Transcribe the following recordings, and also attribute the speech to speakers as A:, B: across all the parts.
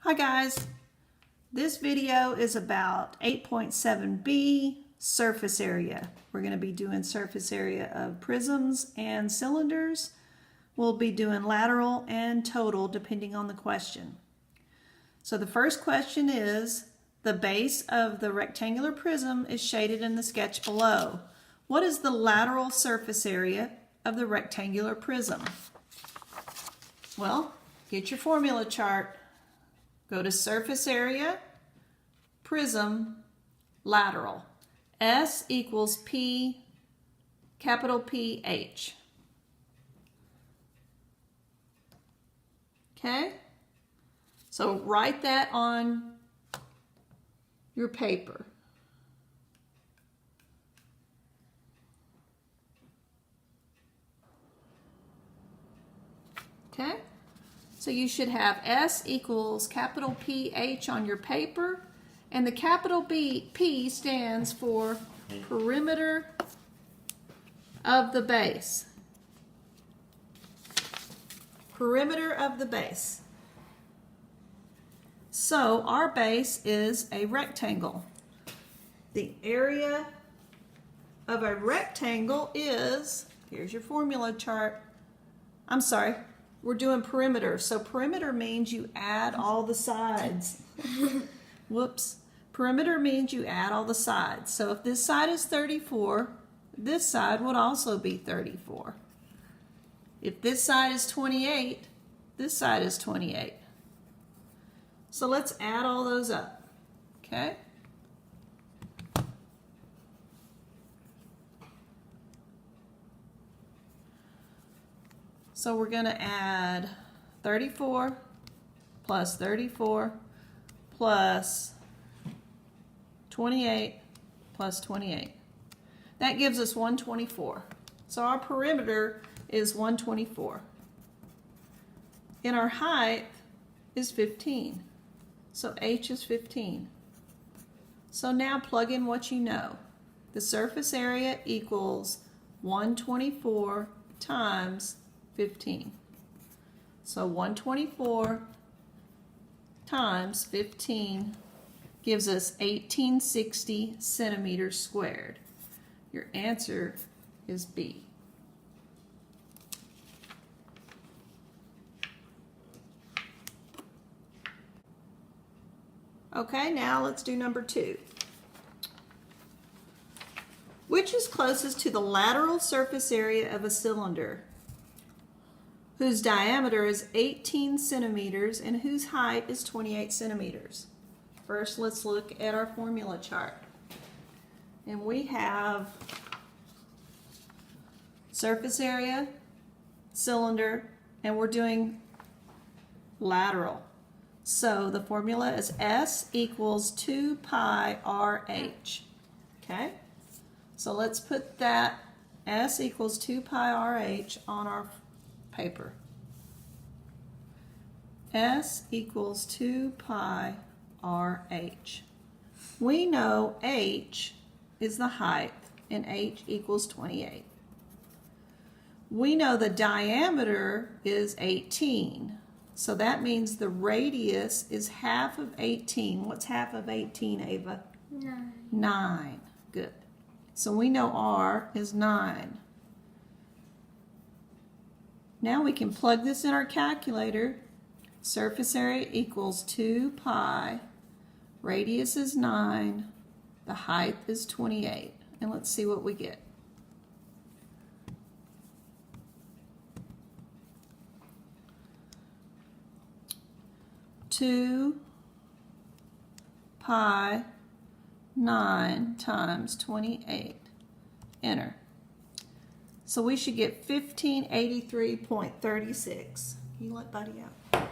A: Hi guys, this video is about 8.7b surface area. We're going to be doing surface area of prisms and cylinders. We'll be doing lateral and total depending on the question. So the first question is, the base of the rectangular prism is shaded in the sketch below. What is the lateral surface area of the rectangular prism? Well, get your formula chart. Go to surface area, prism, lateral. S equals P, capital P, H. Okay? So write that on your paper. Okay? So you should have S equals capital PH on your paper, and the capital P stands for perimeter of the base. Perimeter of the base. So our base is a rectangle. The area of a rectangle is, here's your formula chart. I'm sorry. We're doing perimeter. So perimeter means you add all the sides. Whoops. Perimeter means you add all the sides. So if this side is 34, this side would also be 34. If this side is 28, this side is 28. So let's add all those up. Okay? So we're going to add 34 plus 34 plus 28 plus 28. That gives us 124. So our perimeter is 124. And our height is 15. So H is 15. So now plug in what you know. The surface area equals 124 times 15. So 124 times 15 gives us 1860 centimeters squared. Your answer is B. Okay, now let's do number 2. Which is closest to the lateral surface area of a cylinder, whose diameter is 18 centimeters and whose height is 28 centimeters? First, let's look at our formula chart. And we have surface area, cylinder, and we're doing lateral. So the formula is S equals 2 pi RH. Okay? So let's put that S equals 2 pi RH on our paper. S equals 2 pi RH. We know H is the height, and H equals 28. We know the diameter is 18. So that means the radius is half of 18. What's half of 18, Ava?
B: 9.
A: 9. Good. So we know R is 9. Now we can plug this in our calculator. Surface area equals 2 pi. Radius is 9. The height is 28. And let's see what we get. Two pi 9 times 28. Enter. So we should get 1583.36. Can you let Buddy out?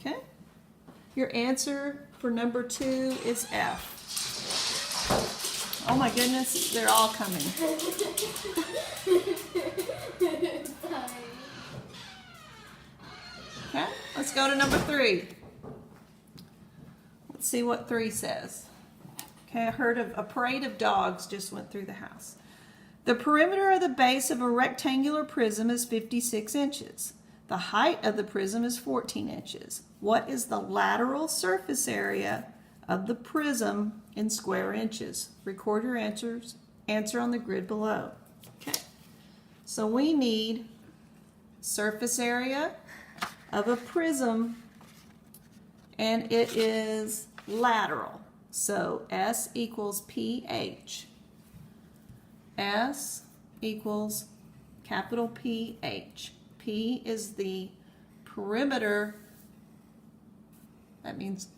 A: Okay. Your answer for number 2 is F. Oh my goodness, they're all coming. Okay, let's go to number 3. Let's see what 3 says. Okay, I heard of a parade of dogs just went through the house. The perimeter of the base of a rectangular prism is 56 inches. The height of the prism is 14 inches. What is the lateral surface area of the prism in square inches? Record your answer on the grid below. Okay. So we need surface area of a prism, and it is lateral. So S equals PH. S equals capital PH. P is the perimeter. That means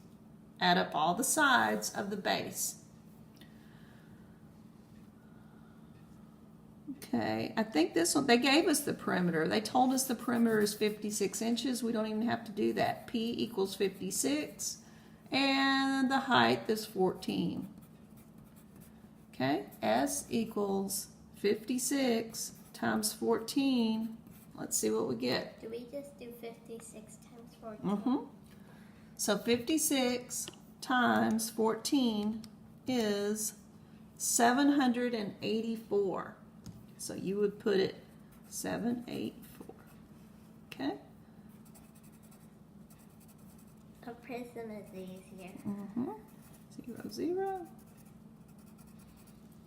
A: add up all the sides of the base. Okay, I think this one, they gave us the perimeter. They told us the perimeter is 56 inches. We don't even have to do that. P equals 56, and the height is 14. Okay, S equals 56 times 14. Let's see what we get.
B: Do we just do 56 times 14?
A: So 56 times 14 is 784. So you would put it 784. Okay?
B: A prism is easier.
A: 0, 0.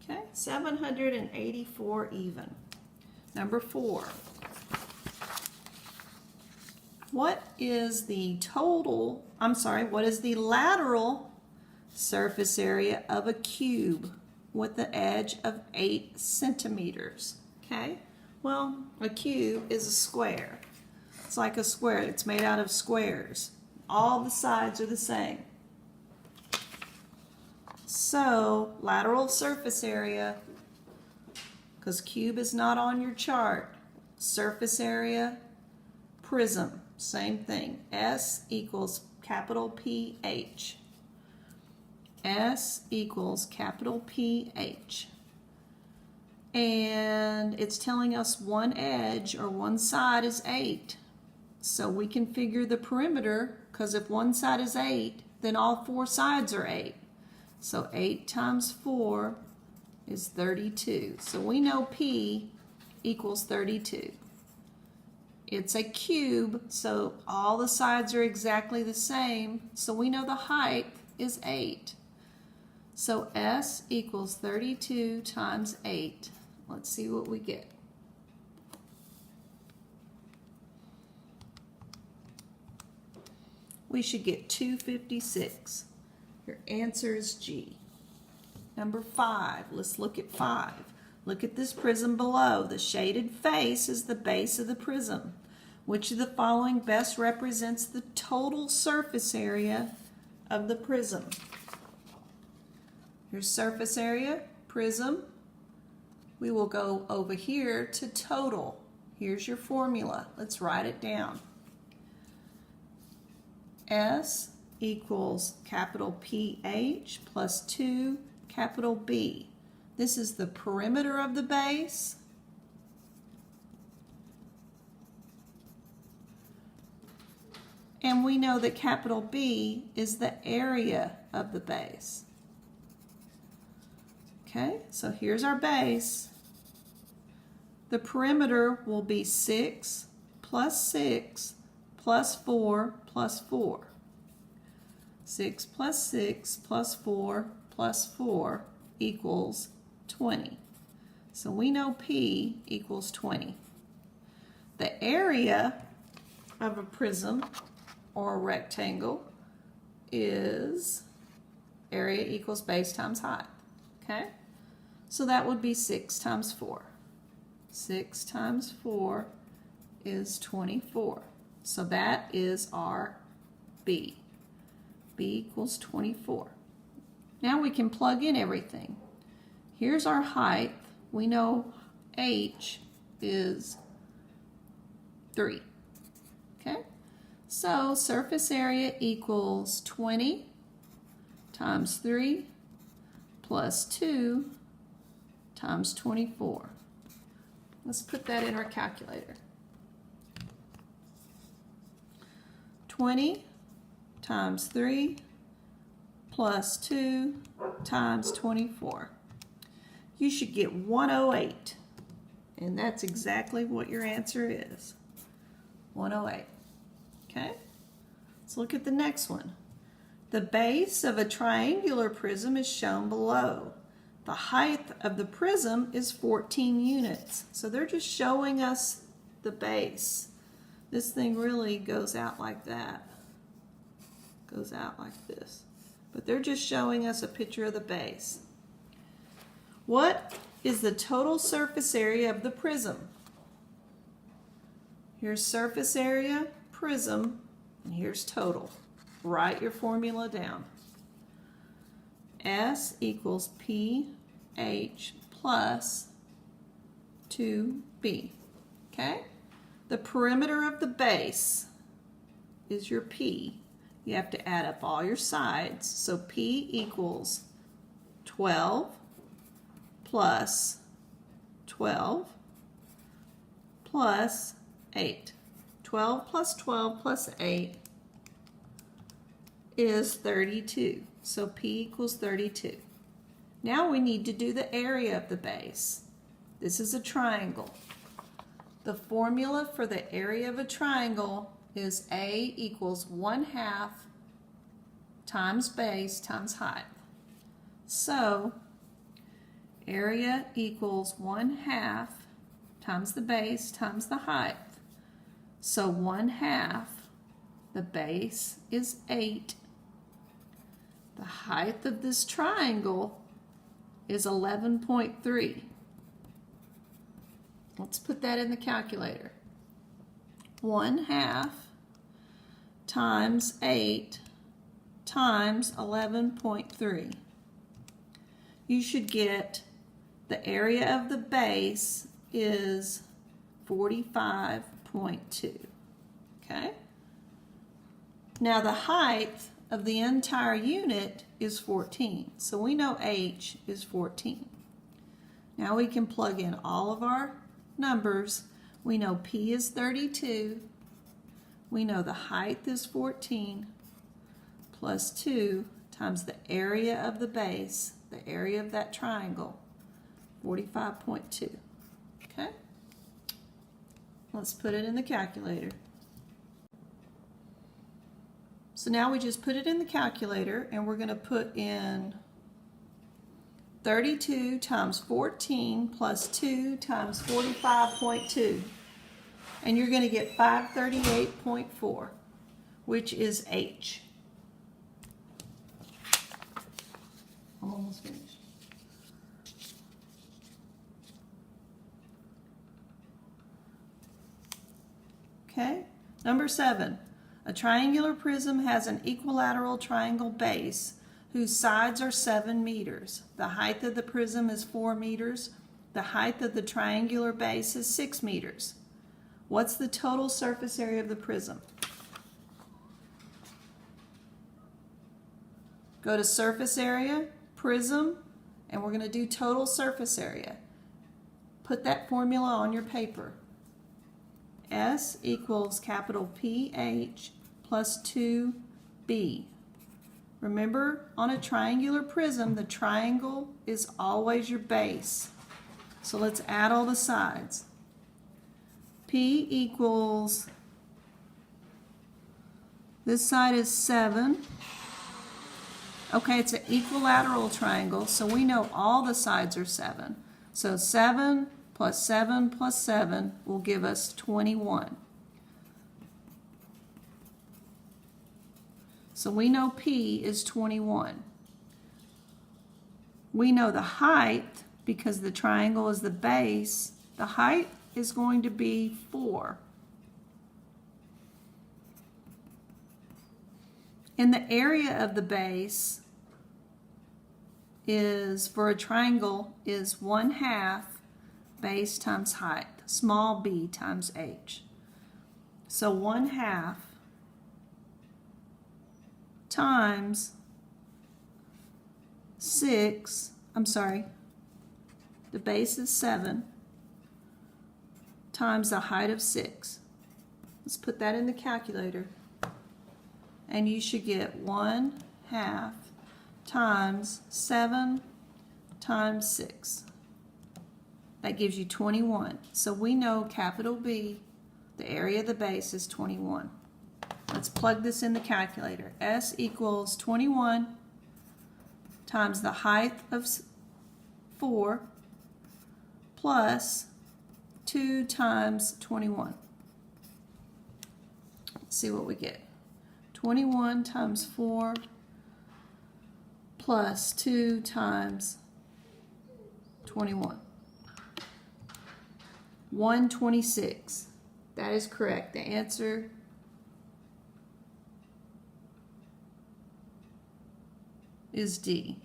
A: Okay, 784 even. Number 4. What is the lateral surface area of a cube with the edge of 8 centimeters? Okay, well, a cube is a square. It's like a square. It's made out of squares. All the sides are the same. So, lateral surface area, because cube is not on your chart, surface area, prism, same thing. S equals capital PH. S equals capital PH. And it's telling us one edge or one side is 8. So we can figure the perimeter, because if one side is 8, then all 4 sides are 8. So 8 times 4 is 32. So we know P equals 32. It's a cube, so all the sides are exactly the same. So we know the height is 8. So S equals 32 times 8. Let's see what we get. We should get 256. Your answer is G. Number 5. Let's look at 5. Look at this prism below. The shaded face is the base of the prism. Which of the following best represents the total surface area of the prism? Here's surface area, prism. We will go over here to total. Here's your formula. Let's write it down. S equals capital PH plus 2 capital B. This is the perimeter of the base. And we know that capital B is the area of the base. Okay, so here's our base. The perimeter will be 6 plus 6 plus 4 plus 4. 6 plus 6 plus 4 plus 4 equals 20. So we know P equals 20. The area of a prism or a rectangle is area equals base times height. Okay? So that would be 6 times 4. 6 times 4 is 24. So that is our B. B equals 24. Now we can plug in everything. Here's our height. We know H is 3. Okay? So surface area equals 20 times 3 plus 2 times 24. Let's put that in our calculator. 20 times 3 plus 2 times 24. You should get 108. And that's exactly what your answer is. 108. Okay? Let's look at the next one. The base of a triangular prism is shown below. The height of the prism is 14 units. So they're just showing us the base. This thing really goes out like that. Goes out like this. But they're just showing us a picture of the base. What is the total surface area of the prism? Here's surface area, prism, and here's total. Write your formula down. S equals PH plus 2B. Okay? The perimeter of the base is your P. You have to add up all your sides. So P equals 12 plus 12 plus 8. 12 plus 12 plus 8 is 32. So P equals 32. Now we need to do the area of the base. This is a triangle. The formula for the area of a triangle is A equals 1/2 times base times height. So area equals 1/2 times the base times the height. So 1/2, the base is 8. The height of this triangle is 11.3. Let's put that in the calculator. 1/2 times 8 times 11.3. You should get the area of the base is 45.2. Okay? Now the height of the entire unit is 14. So we know H is 14. Now we can plug in all of our numbers. We know P is 32. We know the height is 14 plus 2 times the area of the base, the area of that triangle, 45.2. Okay? Let's put it in the calculator. So now we just put it in the calculator and we're going to put in 32 times 14 plus 2 times 45.2. And you're going to get 538.4, which is H. I'm almost finished. Okay, number 7. A triangular prism has an equilateral triangle base whose sides are 7 meters. The height of the prism is 4 meters. The height of the triangular base is 6 meters. What's the total surface area of the prism? Go to surface area, prism, and we're going to do total surface area. Put that formula on your paper. S equals capital PH plus 2B. Remember, on a triangular prism, the triangle is always your base. So let's add all the sides. P equals, this side is 7. Okay, it's an equilateral triangle, so we know all the sides are 7. So 7 plus 7 plus 7 will give us 21. So we know P is 21. We know the height, because the triangle is the base, the height is going to be 4. And the area of the base is, for a triangle, is 1/2 base times height, small b times h. So 1/2 times 6, the base is 7, times the height of 6. Let's put that in the calculator. And you should get 1/2 times 7 times 6. That gives you 21. So we know capital B, The area of the base is 21. Let's plug this in the calculator. S equals 21 times the height of 4 plus 2 times 21. Let's see what we get. 21 times 4 plus 2 times 21. 126. That is correct. The answer is D.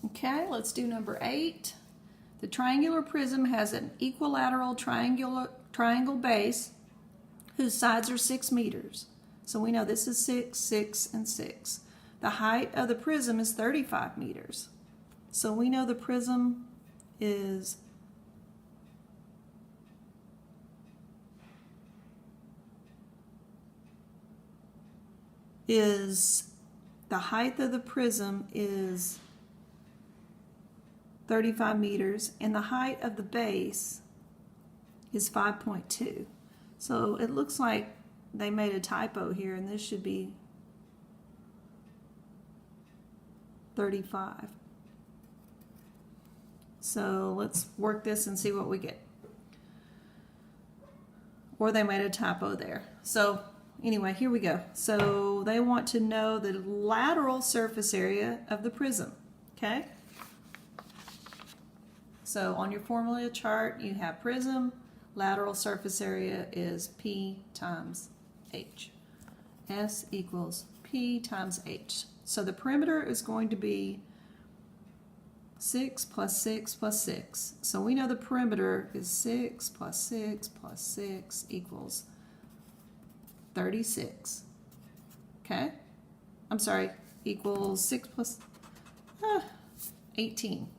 A: Okay, let's do number 8. The triangular prism has an equilateral triangle base whose sides are 6 meters. So we know this is 6, 6, and 6. The height of the prism is 35 meters. So we know the prism is the height of the prism is 35 meters, and the height of the base is 5.2. So it looks like they made a typo here, and this should be 35. So let's work this and see what we get. Or they made a typo there. So anyway, here we go. So they want to know the lateral surface area of the prism, okay? So on your formula chart, you have prism, lateral surface area is P times H. S equals P times H. So the perimeter is going to be 6 plus 6 plus 6. So we know the perimeter is 6 plus 6 plus 6 equals 36. Okay? I'm sorry, equals 6 plus 18.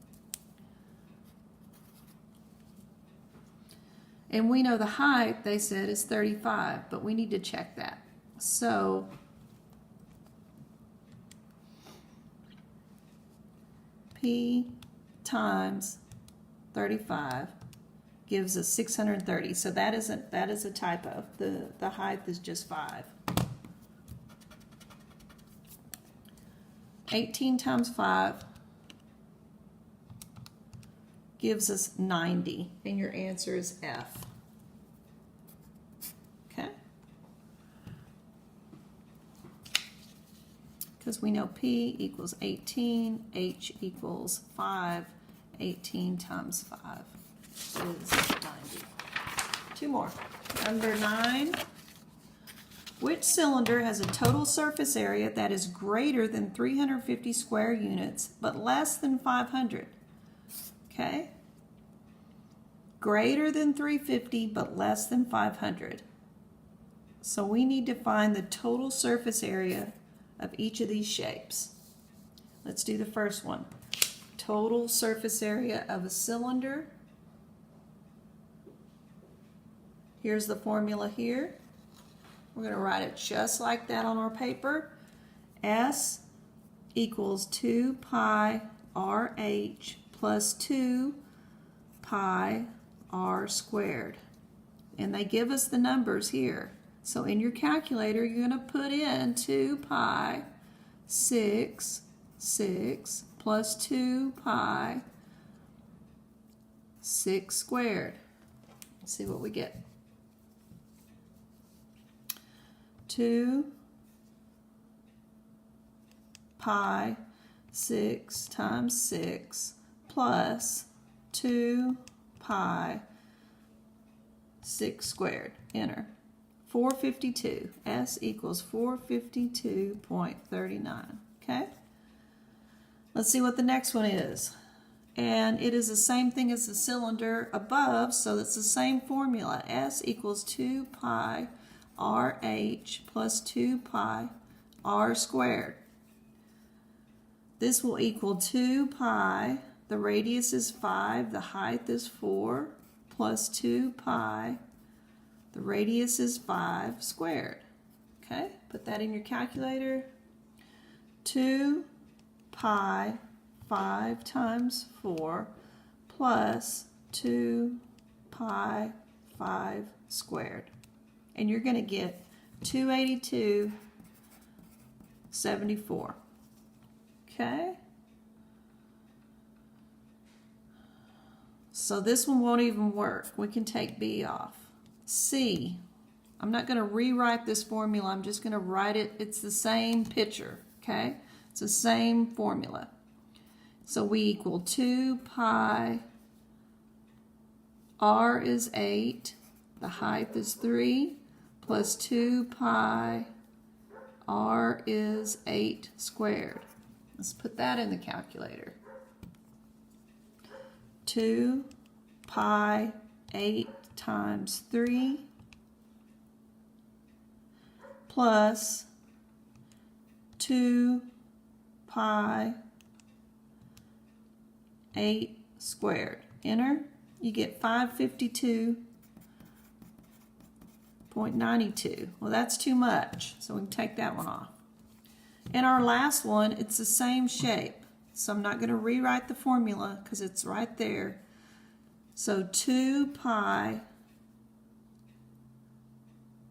A: And we know the height, they said, is 35, but we need to check that. So P times 35 gives us 630. So that is a typo. The height is just 5. 18 times 5 gives us 90, and your answer is F. Okay? Because we know P equals 18, H equals 5, 18 times 5 is 90. 2 more. Number 9. Which cylinder has a total surface area that is greater than 350 square units but less than 500? Okay? Greater than 350 but less than 500. So we need to find the total surface area of each of these shapes. Let's do the first one. Total surface area of a cylinder. Here's the formula here. We're going to write it just like that on our paper. S equals 2 pi RH plus 2 pi r squared. And they give us the numbers here. So in your calculator, you're going to put in 2 pi 6 plus 2 pi 6 squared. Let's see what we get. 2 pi 6 times 6 plus 2 pi 6 squared. Enter. 452. S equals 452.39. Okay? Let's see what the next one is. And it is the same thing as the cylinder above, so it's the same formula. S equals 2 pi RH plus 2 pi r squared. This will equal 2 pi, the radius is 5, the height is 4, plus 2 pi. The radius is 5 squared. Okay, put that in your calculator. 2 pi 5 times 4 plus 2 pi 5 squared. And you're going to get 282.74. Okay? So this one won't even work. We can take B off. C. I'm not going to rewrite this formula. I'm just going to write it. It's the same picture. Okay? It's the same formula. So we equal 2 pi. R is 8. The height is 3. Plus 2 pi. R is 8 squared. Let's put that in the calculator. 2 pi 8 times 3 plus 2 pi 8 squared. Enter. You get 552.92. Well, that's too much, so we can take that one off. And our last one, it's the same shape. So I'm not going to rewrite the formula because it's right there. So 2 pi,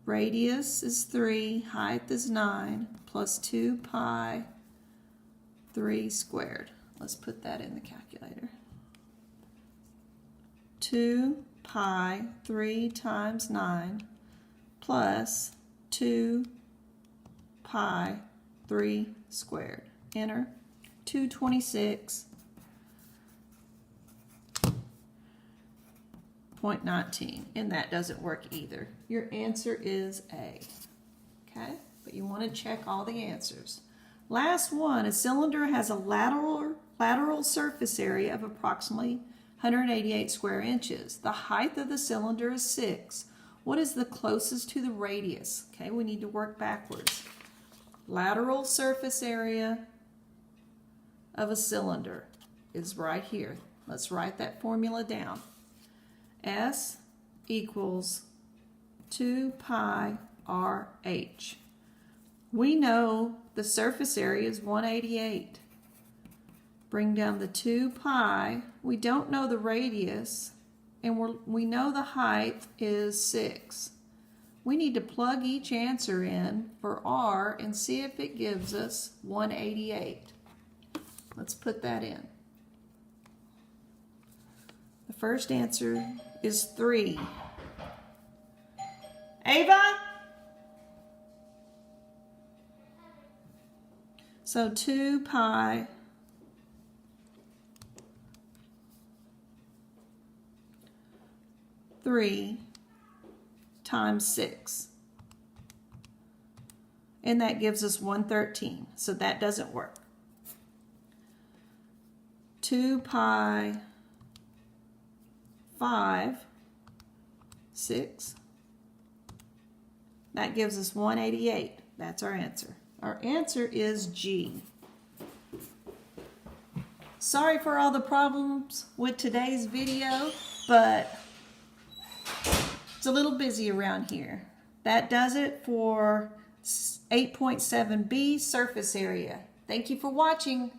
A: radius is 3, height is 9, plus 2 pi, 3 squared. Let's put that in the calculator. 2 pi, 3 times 9, plus 2 pi, 3 squared. Enter. 226.19, and that doesn't work either. Your answer is A. Okay, but you want to check all the answers. Last one, a cylinder has a lateral surface area of approximately 188 square inches. The height of the cylinder is 6. What is the closest to the radius? Okay, we need to work backwards. Lateral surface area of a cylinder is right here. Let's write that formula down. S equals 2 pi RH. We know the surface area is 188. Bring down the 2 pi. We don't know the radius, and we know the height is 6. We need to plug each answer in for R and see if it gives us 188. Let's put that in. The first answer is 3. Ava? So 2 pi (3) times 6. And that gives us 113. So that doesn't work. 2 pi 5, 6. That gives us 188. That's our answer. Our answer is G. Sorry for all the problems with today's video, but it's a little busy around here. That does it for 8.7b surface area. Thank you for watching.